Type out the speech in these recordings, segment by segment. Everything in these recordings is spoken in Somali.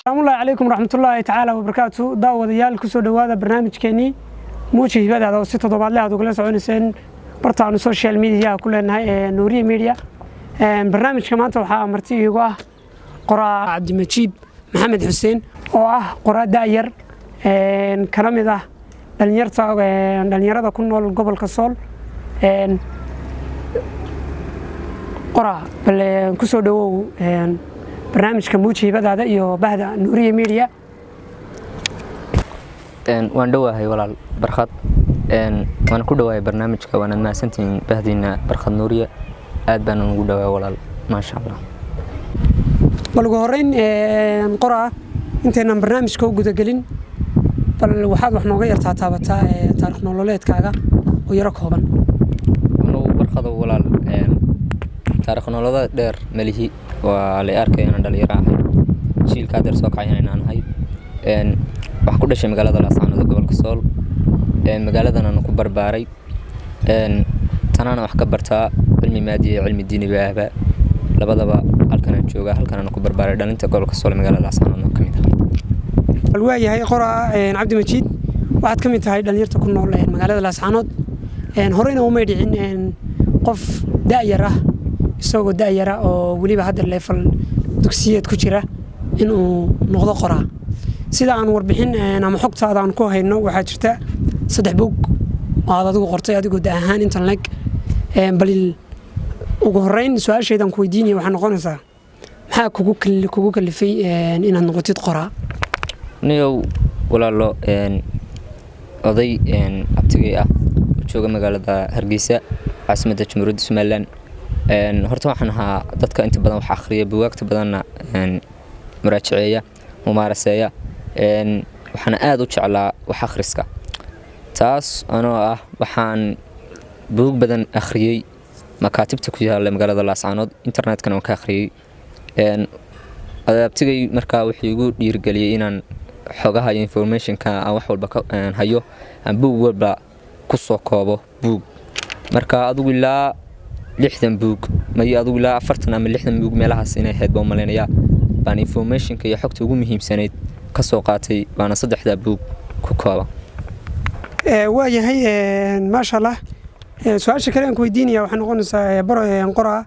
السلام الله عليكم ورحمة الله تعالى وبركاته. دعوة ديال كسر دوادة برنامج كني موجه هذا هذا وستة ضباط له هذا كله سوون سن برتعنا السوشيال ميديا كلنا نورية ميديا. برنامج كمان توحى مرتي هو قراء عبد المجيد محمد حسين قراء داير كلام ذا دنيرتا كنا قبل كسول قراء بل كسر دو برنامج كموجه هذا iyo bahda Nuuriye Media waan dhawahay walaal barxad waan ku dhawahay barnaamijka waan maasantiin bahdina barxad Nuuriye aad baan ugu dhawahay walaal ma sha Allah bal ugu horeyn qoraa inteena barnaamijka u guda galin bal waxaad wax nooga yartaa taabataa taariikh nololeedkaaga oo yara kooban anuu barxad walaal taariikh nololeed dheer malihi waa la arkay inaan dhalinyaro ahay jiilka dheer soo kacay inaan ahay wax ku dhashay magaalada Laascaanood gobolka Sool magaaladan aan ku barbaaray tanana wax ka bartaa cilmi maadiye cilmi diini baahba labadaba halkan aan joogaa halkan aan ku barbaaray dhalinta gobolka Sool magaalada Laascaanood kamid ah alwaayahay qoraa Cabdi Majiid waxaad kamid tahay dhalinyarta ku nool magaalada Laascaanood horeyna uma dhicin qof daayar ah isagoo daayara oo waliba hadda level dugsiyeed ku jira inuu noqdo qoraa sida aan warbixin ama xogtaada aan ku hayno waxa jirta 3 buug oo aad adigu qortay adigoo ahaan intan leg bal ugu horeyn su'aashaydan ku weydiinay waxa noqonaysaa maxaa kugu kalifay inaad noqotid qoraa niyow walaalo oday abtigay ah jooga magaalada Hargeysa caasimadda Jamhuuriyadda Soomaaliland horta waxaan ahaa dadka inta badan wax akhriya buugaagta badanna muraajaceeya mumaaraseeya waxaan aad u jeclaa wax akhriska taas anoo ah waxaan buug badan akhriyay makaatibta ku yaala magaalada Laascaanood internetkana waan ka akhriyay abtigay markaa wuxuu igu dhiirigeliyay inaan xogaha iyo informationka aan wax walba hayo aan buug walba ku soo koobo buug marka adigu ilaa 60 buug ma adigu ilaa 40 ama 60 buug meelahaas inay heed baa maleynaya baan informationka iyo xogta ugu muhiimsanayd ka soo qaatay baana 3 buug ku kooba waayahay ma sha Allah su'aasha kale aan ku weydiinaya waxa noqonaysaa baro qoraa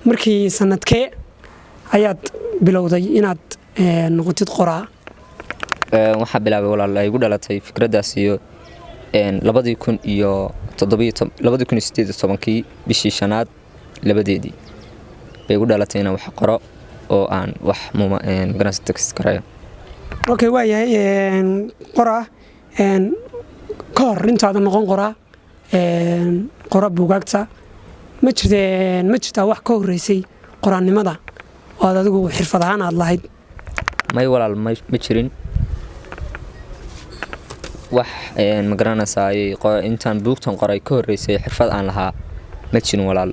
markii sanadkee ayaad bilowday inaad noqotid qoraa waxa bilaabay walaal ay igu dhalatay fikradaas iyo 2018 bishii shanaad labadeedii bay igu dhalatay inaan wax qoro oo aan wax ganacsi text karayo okay waayahay qoraa ka hor intaada noqon qoraa buugaagta ma jirtaa wax ka horeysay qoraanimada oo aad adigu xirfad ahaan aad lahayd may walaal ma jirin wax ma garanaysaa intaan buugtan qoray ka horeysay xirfad aan lahaa ma jirin walaal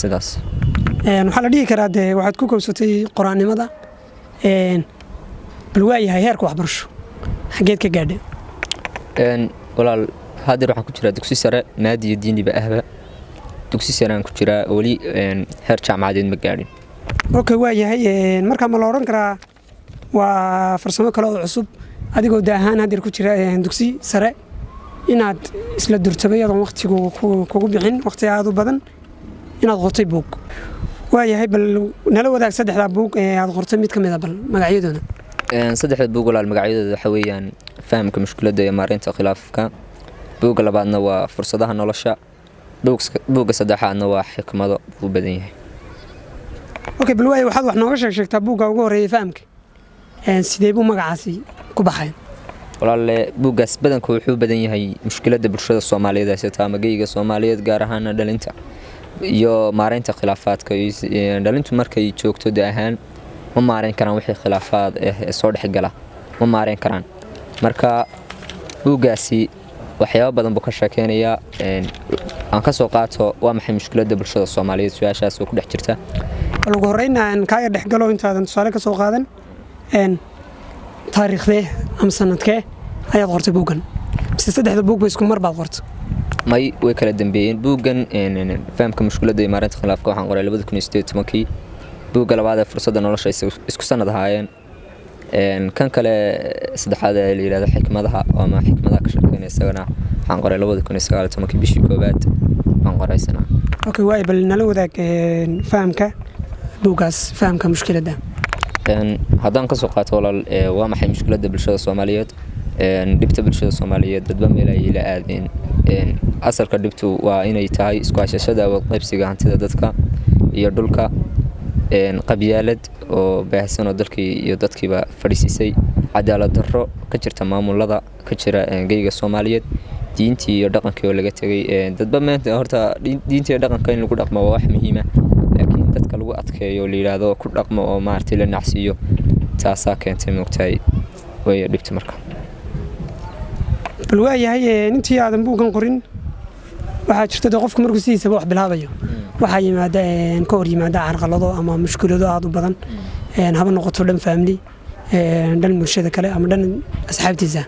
sidaas waxa la dhigi karaa waxaad ku koobsatay qoraanimada bal waayahay heerka waxbarasho xageed ka gaadhay walaal hadir waxaan ku jiraa dugsi sare maadiye diiniba ahba dugsi sare aan ku jiraa wali heer jaamacadeed ma gaadhin okay waayahay marka ma la oran karaa waa farsamo kale oo cusub adigoo daahaan hadir ku jira dugsi sare inaad isla durtabay adoon waqtigu kugu bixin waqti aad u badan inaad qortay buug waayahay bal nala wadaag 3 buug aad qortay mid kamid ah bal magacyadooda 3 buug walaal magacyadooda waxa weeyaan fahamka mushkiladda iyo maareynta khilaafka buugga labaadna waa fursadaha nolosha buugga saddexaadna waa xikmado uu badan yahay okay bal waayahay waxaad wax nooga sheegtaa buugga ugu horeeyay fahamka sidee buu magacaasi ku baxay walaal buugaas badanku wuxuu badan yahay mushkiladda bulshada Soomaaliyeed ee magayga Soomaaliyeed gaar ahaan dhalinta iyo maareynta khilaafaadka dhalintu markay joogto ahaan ma maareyn karaan wixii khilaafaad soo dhaxgala ma maareyn karaan marka buugaasi waxyaabo badan buu ka sheekeynaya aan ka soo qaato waa maxay mushkiladda bulshada Soomaaliyeed su'aashaas oo ku dhex jirta ugu horeyn aan ka dhaxgalo intaadan tusaale ka soo qaadan taariikhdee ama sanadkee ayaad qortay buugan si 3 buug bay isku mar baad qortay may way kala dambeeyeen buugan fahamka mushkiladda iyo maareynta khilaafka waxaan qoray 2018 buugga labaad ee fursadda nolosha isku sanad ahaayeen kan kale saddexaad ee la yiraahdo xikmadaha ama xikmadaha ka shaqeynaya isagana waxaan qoray 2019 bishii koobaad aan qoraysana. Okay, waay bal nala wadaag fahamka buuggaas, fahamka mushkiladda. haddaan ka soo qaato walaal waa maxay mushkiladda bulshada Soomaaliyeed dhibta bulshada Soomaaliyeed dadba meel ay la aadeen asalka dhibtu waa inay tahay isku hashashada awood qaybsiga hantida dadka iyo dhulka qabyaalad oo baahsan oo dalkii iyo dadkiiba fadhiisay cadaalad darro ka jirta maamulada ka jira geyga Soomaaliyeed diintii iyo dhaqankii oo laga tagay dadba maanta horta diintii iyo dhaqanka in lagu dhaqmo waa wax muhiim ah laakiin dadka lagu adkeeyo la yiraahdo ku dhaqmo oo maartay la nacsiyo taasa keentay moogtay way dhibta marka. bal waayahay intii aadan buugan qorin waxaa jirta qofku markuu sidiisaba wax bilaabayo waxaa yimaada ka hor yimaada carqalado ama mushkilado aad u badan haba noqoto dhan family dhan bulshada kale ama dhan asxaabtiisa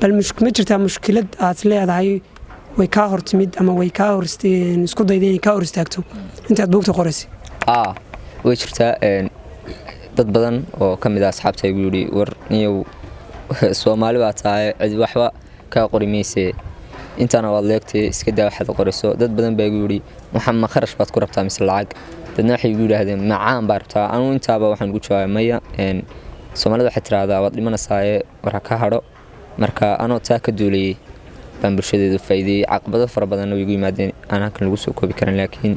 bal ma jirtaa mushkilad aad leedahay way ka hortimid ama way ka horisteen isku dayday ka hor istaagto intaad buugta qoraysay? way jirtaa dad badan oo kamid ah asxaabtaygu yiri war niyow Soomaali baa tahay cid waxba ka qorimayse intaana waad leegtay iska daa waxaad qorayso dad badan baa igu yiri waxaan ma kharash baad ku rabtaa mise lacag dadna waxay igu yiraahdeen macaan baa rabtaa anu intaaba waxaan ugu jawaabay maya Soomaalida waxay tiraahdaa waad dhimanaysaa war ka hadho marka anoo taa ka duulay baan bulshadeedu faa'iiday caqabado fara badan oo igu yimaadeen aan halkan lagu soo koobi karin laakiin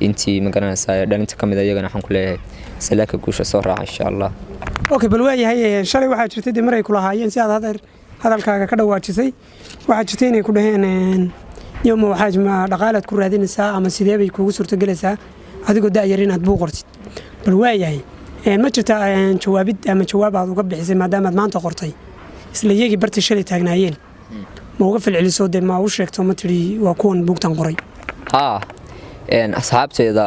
intii ma garanaysaa dhalinta kamid ah iyagana waxaan ku leeyahay salaaka guusha soo raaca insha Allah. Okay, bal waayahay shalay waxaa jirtay maray kula haayeen si aad hadalkaaga ka dhawaajisay waxaa jirtay inay ku dhaheen yawma waxaad ma dhaqaalaad ku raadinaysaa ama sidee bay kugu suurtagelaysaa adigoo daayar inaad buug qortid bal waayahay ma jirta jawaabid ama jawaab aad uga bixisay maadaama aad maanta qortay isla iyagii bartii shalay taagnaayeen ma uga falceliso de ma u sheegto ma tiri waa kuwan buugtan qoray? asxaabteeda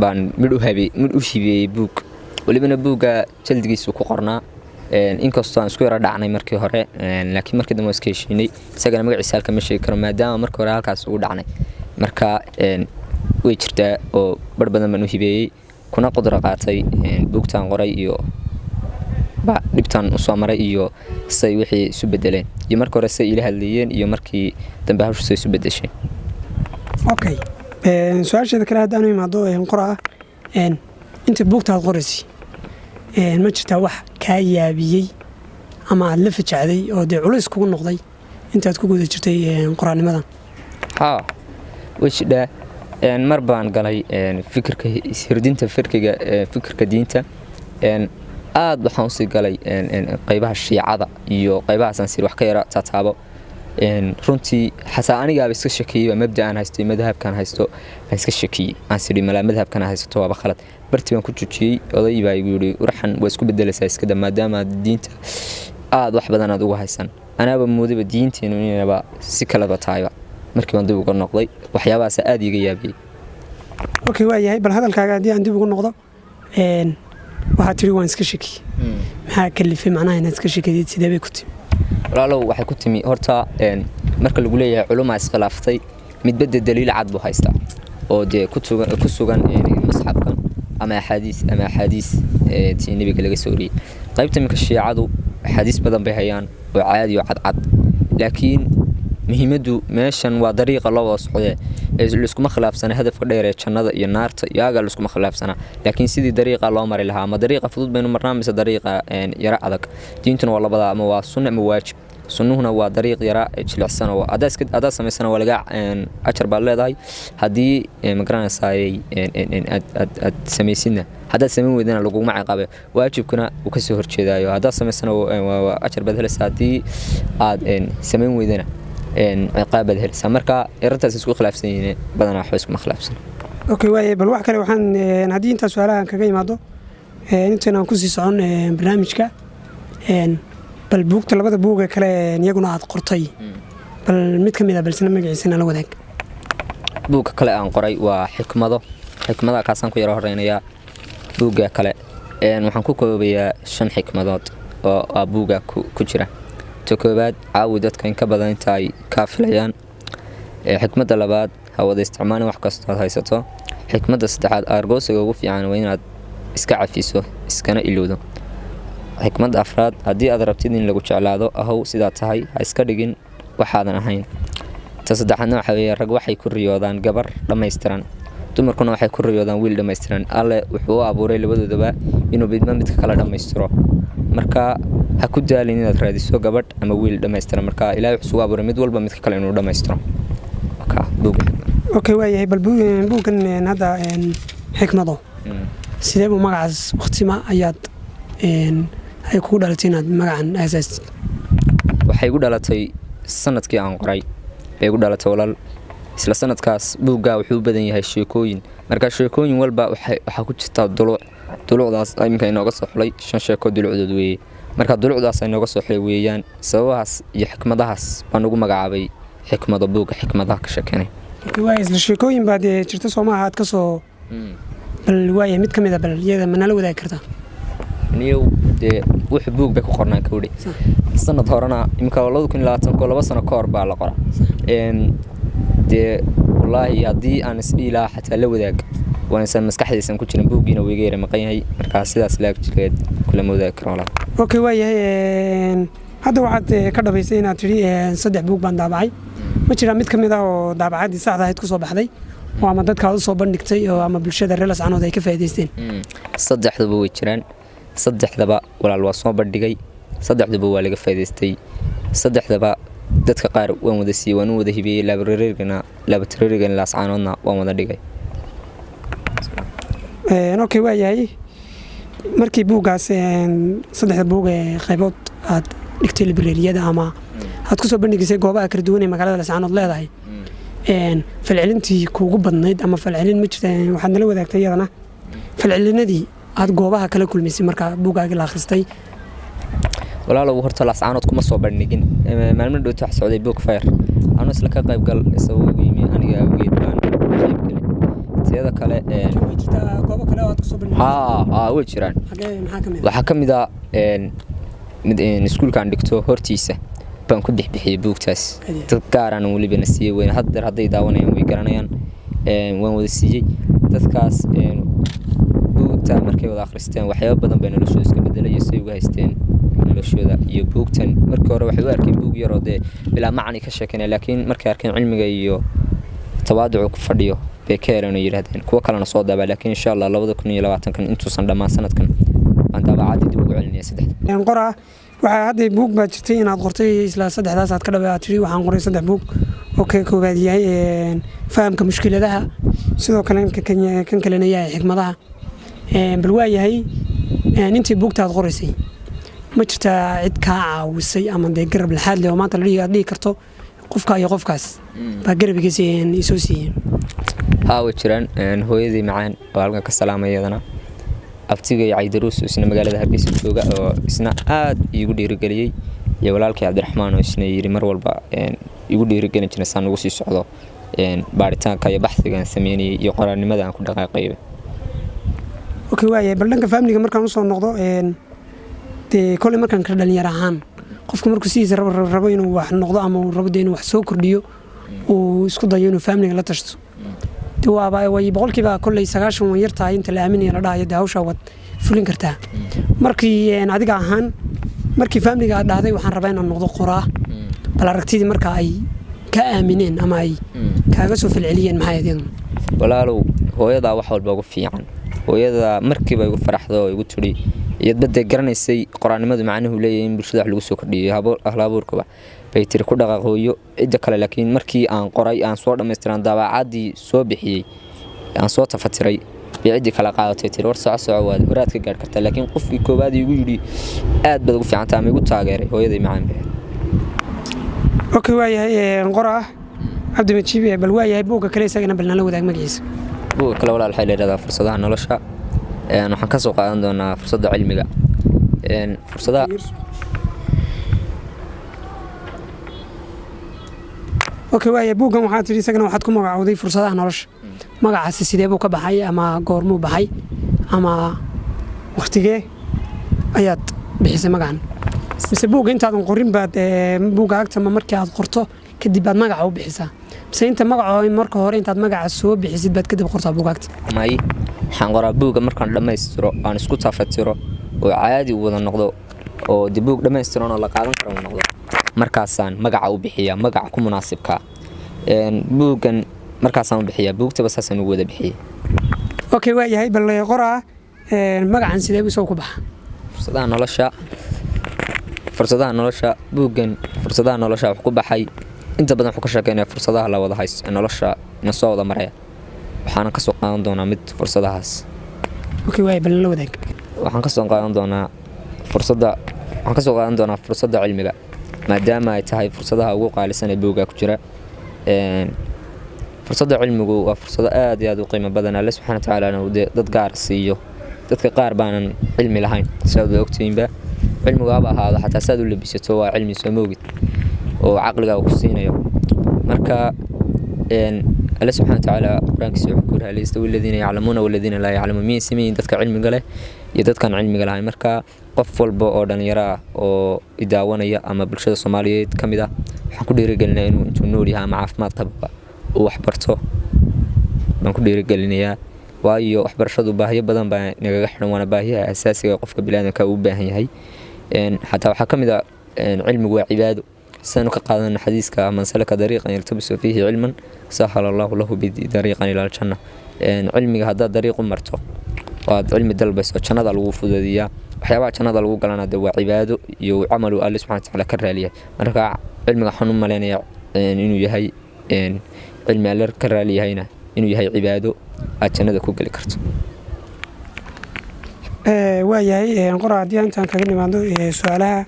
baan mid u hibiyey buug walibana buugga jaldigiisu ku qornaa inkastoo aan isku yara dhacnay markii hore laakiin markii dambe iska heshiinay isagana magaciisa halka ma sheegi karo maadaama markii hore halkaas ugu dhacnay marka way jirtaa oo bar badan baan u hibeeyey kuna qudra qaatay buugtan qoray iyo dhibtan u soo maray iyo say wixii isu bedeleen iyo markii hore say ila hadlayeen iyo markii dambe hawshu isu bedeshay. Okay, su'aasheeda kale haddaan imaado qoraa inta buugtaad qoraysay ma jirtaa wax kaa yaabiyey ama aad la fajacday oo dee culays kugu noqday intaad ku guda jirtay qoraanimadan? way jidhaa mar baan galay fikirka hirdinta fikirka diinta aad waxaan usii galay qaybaha shiicada iyo qaybaha sansir wax ka yara taataabo runtii xasaa anigaaba iska shakiyey mabda aan haysto madhabkan haysto aan iska shakiyey aan sidii mala madhabkan haysto waa khalad bartii baan ku jujiyey oday baa igu yiri waxan waa isku bedelaysaa iska da maadaama diinta aad wax badan aad ugu haysan anaaba moodaba diinteenu inaba si kala batayba markii aan dib ugu noqday waxyaabahaas aad iga yaabiyey. Okay, waa yahay bal hadalkaaga hadii aan dib ugu noqdo waxaad tiri waan iska shaki maxaa kalifay macnaha inaad iska shakidid sidee bay ku timi? walaalow waxay ku timi horta marka lagu leeyahay culumma iskhilaaftay midba daliil cad buu haystaa oo dee ku sugan masxabkan ama axaadiis tii nabiga laga soo wariyay qaybta minka shiicadu axaadiis badan bay hayaan oo caadi oo cad laakiin muhiimadu meeshan waa dariiqa loo wada socday iskuma khilaafsana hadafka dheer ee jannada iyo naarta iyaga iskuma khilaafsana laakiin sidii dariiqa loo mari lahaa ama dariiqa fudud baynu marnaa mise dariiqa yara adag diintuna waa labada ama waa sunna ama waajib sunnuhuna waa dariiq yara jilicsan oo adaa samaysana waa laga ajar baad leedahay haddii ma garanaysaay aad samaysidna haddaad samayn weydana laguma ciqaabe waajibkuna uu kasoo horjeedaayo haddaad samaysana waa ajar baad helaysaa haddii aad samayn weydana ciqaabad helaysaa marka arintaas isku khilaafsan yihiin badanaa waxba iskuma khilaafsan. Okay, waaye bal wax kale waxaan haddii intaas su'aalahan kaga imaado intaan aan kusii socon barnaamijka bal buugta labada buug kale iyaguna aad qortay bal mid kamid ah balsana magaciisa la wadaag. buugga kale aan qoray waa xikmada kaasaan ku yara horeynaya buugga kale waxaan ku koobayaa 5 xikmadood oo buugga ku jira koobaad caawi dadka in ka badan inta ay ka filayaan xikmadda labaad hawada isticmaalin wax kasta haysato xikmadda saddexaad argosiga ugu fiican waa inaad iska cafiso iskana ilowdo xikmad afraad haddii aad rabtid in lagu jeclaado ahow sidaa tahay ha iska dhigin waxaadan ahayn ta saddexaadna waxa weeye rag waxay ku riyoodaan gabar dhammaystiran dumarkuna waxay ku riyoodaan wiil dhammaystiran alle wuxuu u abuuray labadoodaba inuu midka kala dhammaystiro marka ha ku daalin inaad raadiso gabadh ama wiil dhammaystiran marka ilaahay wuxuu u abuuray mid walba midka kale inuu dhammaystiro okay waayahay bal buugan hadda xikmado sidee buu magacaas waqtima ayaad ay kugu dhalatay inaad magacan aasaastid waxay igu dhalatay sanadkii aan qoray bay igu dhalatay walaal isla sanadkaas buugga wuxuu u badan yahay sheekooyin marka sheekooyin walba waxaa ku jirta dulucdaas iminka inooga soo xulay 5 sheeko dulucdood weeye marka dulucdaas inooga soo xulay weeyaan sababahaas iyo xikmadahaas baan ugu magacaabay xikmado buugga xikmadaha ka sheekanay waa isla sheekooyin baad jirta Soomaaliya aad ka soo bal waaya mid kamid ah bal iyada manala wadaag kartaa niyow de wax buug bay ku qornaan ka wadi sanad horena imka 2020 laba sano ka hor baa la qora de wallahi hadii aan isdhiilaa xataa la wadaag waan san maskaxdiisan ku jirin buugiina way geeray maqan yahay marka sidaas laag jireed kula wadaag karo walaal okay waayahay hadda waxaad ka dhabaysay inaad tiri 3 buug baan daabacay ma jira mid kamid ah oo daabacadii saxda ahayd ku soo baxday oo ama dadka u soo bandhigtay oo ama bulshada reer Lascaanood ay ka faa'iideysteen saddexdaba way jiraan saddexdaba walaal waa soo bandhigay saddexdaba waa laga faa'iideystay saddexdaba dadka qaar waan wada sii waan wada hibiyay laboratory-ga Lascaanoodna waan wada dhigay okay waayahay markii buugaas saddexda buug ee qaybood aad dhigtay librariyada ama aad ku soo bandhigisay goobaha kala duwan ee magaalada Lascaanood leedahay falcelintii kuugu badnayd ama falcelin ma jirta waxaad nala wadaagtay iyadana falcelinadii aad goobaha kala kulmisay marka buugaaga la akhristay walaalow horta Lascaanood kuma soo bandhigin maalmo dhowto wax socday book fair anoo isla ka qayb gal isagoo yimi aniga awgeed baan qayb galay tiyada kale goobo kale aad ku soo bandhigay way jiraan waxa kamid ah mid iskuulka aan dhigto hortiisa baan ku bixiyay buugtaas dad gaar ah waliba nasiye weyn hadday daawanayaan way garanayaan waan wada siiyay dadkaas buugta markay wada akhristeen waxyaabo badan bay noloshooda iska bedelay si uga haysteen noloshooda iyo buugtan markii hore waxay u arkeen buug yar oo bilaa macni ka sheekanay laakiin markay arkeen cilmiga iyo tawaaduc ku fadhiyo bay ka heleen yiraahdeen kuwa kalena soo daabaa laakiin insha Allah 2020 kan intuusan dhamaan sanadkan aan daabacad dib ugu celinay saddexda qora waxa hadda buug baa jirtay inaad qortay isla saddexdaas aad ka dhawaatay waxaan qoray 3 buug oo ka koobaad yahay fahamka mushkiladaha sidoo kale kan kalena yahay xikmadaha bal waa yahay intii buugtaad qoraysay ma jirta cid ka caawisay ama garab lahaad leh oo maanta la dhigi karto qofka iyo qofkaas baa garbigiisa isoo siiyeen way jiraan hooyadii macaan oo halka ka salaamayadana abtiga Caydaruus isna magaalada Hargeysa jooga oo isna aad igu dhiirigeliyay iyo walaalkay Cabdiraxmaan oo isna yiri mar walba igu dhiirigelin jiray saan ugu sii socdo baaritaanka iyo baxsiga sameeyay iyo qoraanimada aan ku dhaqaaqay okay waaye bal dhanka family markaan soo noqdo kole markaan ka dhalinyar ahaan qofku markuu siisa rabo inuu wax noqdo ama uu rabo inuu wax soo kordhiyo oo isku dayo inuu family la tashto waaba way boqolkiiba kulay 90 yar tahay inta la aaminayo la dhahayo hawsha wad fulin kartaa markii adiga ahaan markii family-ga dhahday waxaan rabaa inaan noqdo qoraa bal aragtidii marka ay ka aamineen ama ay kaaga soo falceliyeen maxay ahayd walaalow hooyada wax walba ugu fiican hooyada markiiba igu faraxdo igu tiri iyadba garanaysay qoraanimadu macnaheedu leeyahay in bulshada wax lagu soo kordhiyo ahlaabuurka bay tiri ku dhaqaaqooyo cid kale laakiin markii aan qoray aan soo dhameystiran daabacadii soo bixiyay aan soo tafatiray cid kala qaadatay tiri war soco waad horaad ka gaar kartaa laakiin qofkii koobaad igu yiri aad bad ugu fiicantaa ama igu taageeray hooyaday macaan bay okay waayahay qora Cabdi Majiib bal waayahay buuga kale isagana bal nala wadaag magiisa buuga kale walaal waxay leedahay fursadaha nolosha waxaan ka soo qaadan doonaa fursadda cilmiga fursadaha okay waayahay buugan waxaad tiri isagana waxaad ku magacowday fursadaha nolosha magacaasi sidee buu ka baxay ama goormuu baxay ama waqtigee ayaad bixisay magacan mise buuga intaadan qorin baad buuga agtama markii aad qorto kadib baad magaca u bixisaa mise inta magaca marka hore intaad magaca soo bixisid baad kadib qortaa buugaagta may waxaan qoraa buugga markaan dhammaystiro aan isku tafatiro oo caadi u wada noqdo oo dib buug dhammaystiran oo la qaadan karo noqdo markaasaan magaca u bixiyaa magaca ku munaasibka buuggan markaasaan u bixiyaa buugtaba saasaan ugu wada bixiyay okay waa yahay bal qoraa magacan sidee uu soo ku baxaa fursadaha nolosha buuggan fursadaha nolosha wax ku baxay inta badan wuxuu ka shaqeynaa fursadaha la wada haysto nolosha ina soo wada maraya waxaan ka soo qaadan doonaa mid fursadahaas okay waa bal la wadaag waxaan ka soo qaadan doonaa fursadda cilmiga maadaama ay tahay fursadaha ugu qaalisan ee buugga ku jira fursadda cilmigu waa fursado aad iyo aad u qiimo badan Alle subxaanahu wa ta'aala dad gaar siiyo dadka qaar baanan cilmi lahayn sabab ogtiinba cilmigu haba ahaado xataa saad u labisato waa cilmi soo moogid oo caqliga ku siinayo marka Alle subxaanahu wa ta'aala quraankiisa wuxuu ku raaliyo walladina ya'lamuuna walladina la ya'lamuun miisimiin dadka cilmiga leh iyo dadkan cilmiga lahayn marka qof walba oo dhalinyaro ah oo idaawanaya ama bulshada Soomaaliyeed kamid ah waxaan ku dhiirigelinayaa inuu intuu nool yahay ama caafimaad qabo oo wax barto baan ku dhiirigelinayaa waayo waxbarashadu baahiyo badan baa naga xiran waana baahiyaha asaasiga qofka bini'aadamka uu u baahan yahay xataa waxa kamid ah cilmigu waa cibaado sanu ka qaadan xadiiska man salaka dariiqan yaltabisu fihi cilman sahala Allahu lahu bi dariiqan ila al-janna cilmiga hadda dariiq u marto waa cilmi dalbayso jannada lagu fududiyaa waxyaabaha jannada lagu galana waa cibaado iyo amalu Alle subhanahu wa ta'ala ka raaliya marka cilmiga xanu maleynaya inuu yahay cilmi Alle ka raaliyahayna inuu yahay cibaado aad jannada ku gali karto waa yahay qoraa hadii intaan kaga nimaado su'aalaha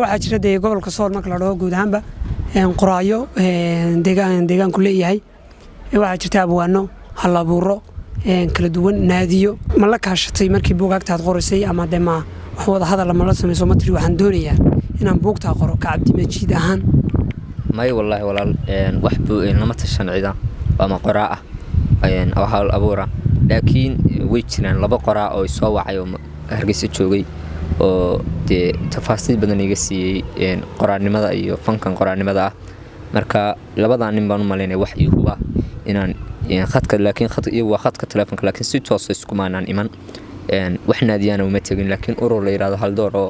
waxaa jira gobolka Sool marka la dhaho guud ahaanba qoraayo deegaan ku leeyahay waxaa jirta abwaano hal abuuro kala duwan naadiyo ma la kaashatay markii buugaagtaad qoraysay ama dema wax wada hadal ma la sameeyo matri waxaan doonayaa inaan buugta qoro ka Cabdi Majiid ahaan may wallahi walaal wax buu lama tashan cida ama qoraa ah hal abuura laakiin way jiraan laba qoraa oo soo wacay oo Hargeysa joogay oo tafaasiil badan iga siiyay qoraanimada iyo fankan qoraanimada ah marka labada nin baan u maleynay wax ii huba inaan khadka laakiin khadka telefoonka laakiin si toos isku maanaan iman wax naadiyana uma tagin laakiin urur la yiraahdo hal door oo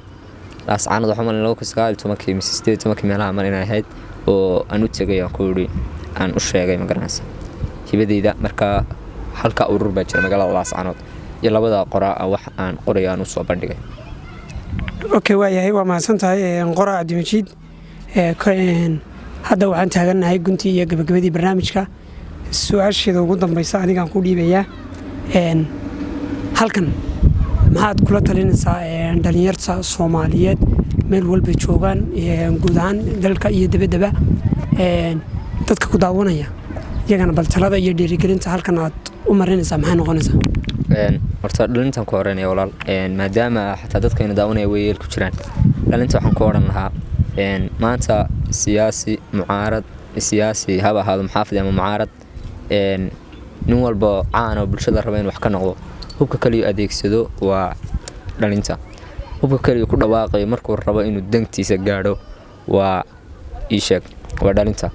laascaanada xumaan 2019 mise 18 meelaha mar inay ahayd oo aan u tagay aan u sheegay magaranaysa hibadeyda marka halka urur baa jira magaalada laascaanood iyo labada qoraa wax aan qorayaan u soo bandhigay okay waa yahay waa mahadsantahay qoraa Cabdi Majiid hadda waxaan taaganahay guntii iyo gabagabadii barnaamijka su'aasheeda ugu dambaysa anigaan ku dhiibayaa halkan maxaad kula talinaysaa dhalinyarta Soomaaliyeed meel walba joogan guud ahaan dalka iyo dibadda dadka ku daawanaya iyagana bal talada iyo dhiirigelinta halkan aad u marinaysaa maxay noqonaysaa horta dhalintan ku horeynaya walaal maadaama xataa dadka inay daawanaya weeyeel ku jiraan dhalinta waxaan ku oran lahaa maanta siyaasi haba ahaado muxaafid ama mucaarad nin walba caan oo bulshada raba in wax ka noqdo hubka kaliya adeegsado waa dhalinta hubka kaliya ku dhawaaqay markuu rabo inuu dantiisa gaadho waa waa dhalinta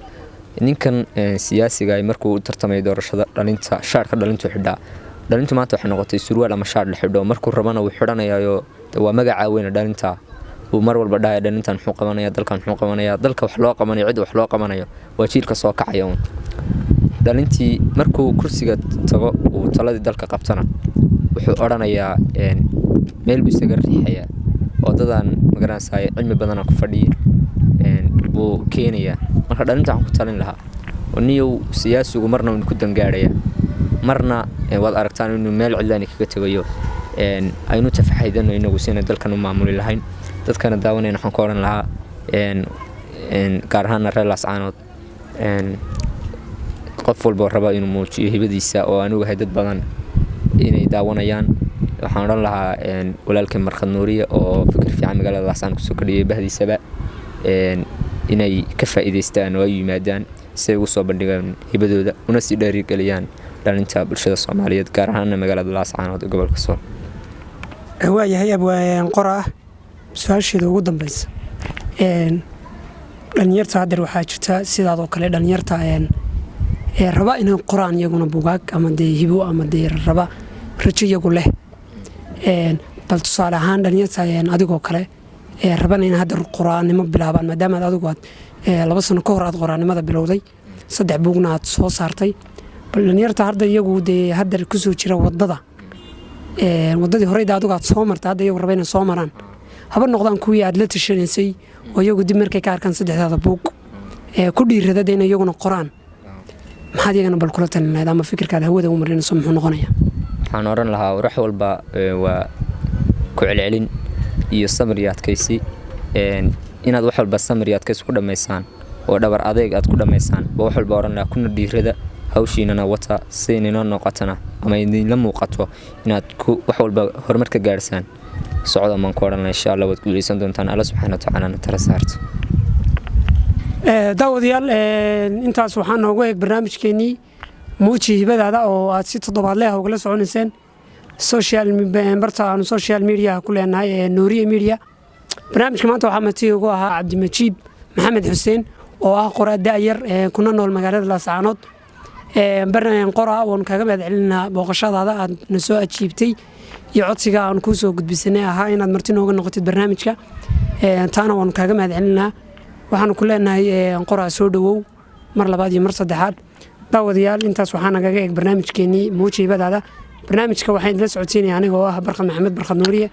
ninkan siyaasiga ay markuu u tartamay doorashada dhalinta shaarka dhalintu xidhaa dhalintu maanta waxay noqotay surwaal ama shaar la xidho markuu rabana uu xidhanayo waa magaca weyn dhalinta uu mar walba dhahay dhalintan wuxuu qabanaya dalkan wuxuu qabanaya dalka wax loo qabanayo cid wax loo qabanayo waa jiilka soo kacaya dhalintii markuu kursiga tago uu taladii dalka qabtana wuxuu oranayaa meel buu isaga riixaya wadadan magaranayay cilmi badan ku fadhiyo buu keenaya marka dhalinta waxaan ku talin lahaa niyow siyaasigu marna uu ku dangaaraya marna wad aragtaan inuu meel cidlaan kaga tagayo aynu tafaxaydano inagu sina dalkan u maamuli lahayn dadkana daawanayna waxaan ku oran lahaa gaar ahaan reer Laascaanood qof walba raba inuu muujiyo hibadiisa oo anigu hay dad badan inay daawanayaan waxaan oran lahaa walaalkay Markhad Nuuriye oo fikir fiican magaalada Laascaan ku soo kadhiyay bahdiisaba inay ka faa'iideystaan oo ay yimaadaan si ay ugu soo bandhigaan hibadooda una sii dhiirigeliyaan dhalinta bulshada Soomaaliyeed gaar ahaan magaalada Laascaanood gobolka Sool waa yahay abwaan qoraa su'aasheeda ugu dambaysa dhalinyarta hadda waxaa jirta sidaadoo kale dhalinyarta raba inay qoraan iyaguna buugaag ama dee hibo ama dee raba rajo iyagu leh bal tusaale ahaan dhalinyarta adigoo kale rabana in hadda qoraanimo bilaabaan maadaama adigu aad 2 sano ka hor aad qoraanimada bilowday 3 buugna aad soo saartay bal dhalinyarta hadda iyagu dee hadda ku soo jira wadadii horeyda adigu aad soo martay hadda iyagu raba inay soo maraan haba noqdaan kuwii aad la tashanaysay oo iyagu dib markay ka arkaan 3 buug ku dhiirada inay iyaguna qoraan maxaad iyagana bal kula talin lahayd ama fikirkaada hawada u marinayso muxuu noqonayaa waxaan oran lahaa wax walba waa ku celcelin iyo samir iyo adkaysi inaad wax walba samir iyo adkaysi ku dhameysaan oo dhabar adeeg aad ku dhameysaan ba wax walba oran lahaa kuna dhiirada hawshiinana wata siinina noqotana ama idin la muuqato inaad wax walba horumar ka gaarsaan socdo man ku oran insha Allah wad guuleysan doontaan Allah subhanahu wa ta'ala tara saarto daawadayaal intaas waxaan noogu eeg barnaamijkeenii muuji hibadaada oo aad si toddobaadle ah ugala soconayseen social media ku leenahay Nuuriye Media barnaamijka maanta waxaa matay ugu ahaa Cabdimajiid Maxamed Xuseen oo ah qoraa da'yar kuna nool magaalada Laascaanood barnaamij qoraa oo kaga mahadcelinaa booqashadaada aad na soo ajiibtay iyo codsiga aan ku soo gudbisanay ahaa inaad marti nooga noqotid barnaamijka taana waan kaga mahadcelinaa waxaan ku leenahay qoraa soo dhawow mar labaad iyo mar saddexaad daawadayaal intaas waxaan naga eeg barnaamijkeenii muuji hibadaada barnaamijka waxaan la socodsiinay anigoo ah Barkad Maxamed Barkad Nuuriye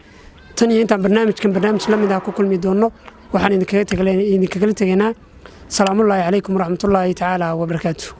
tan iyo intaan barnaamij la mid ah ku kulmi doono waxaan idinkaga tagaynaa salaamu alaykum waraxmatullaahi tacaala wa barakaatuh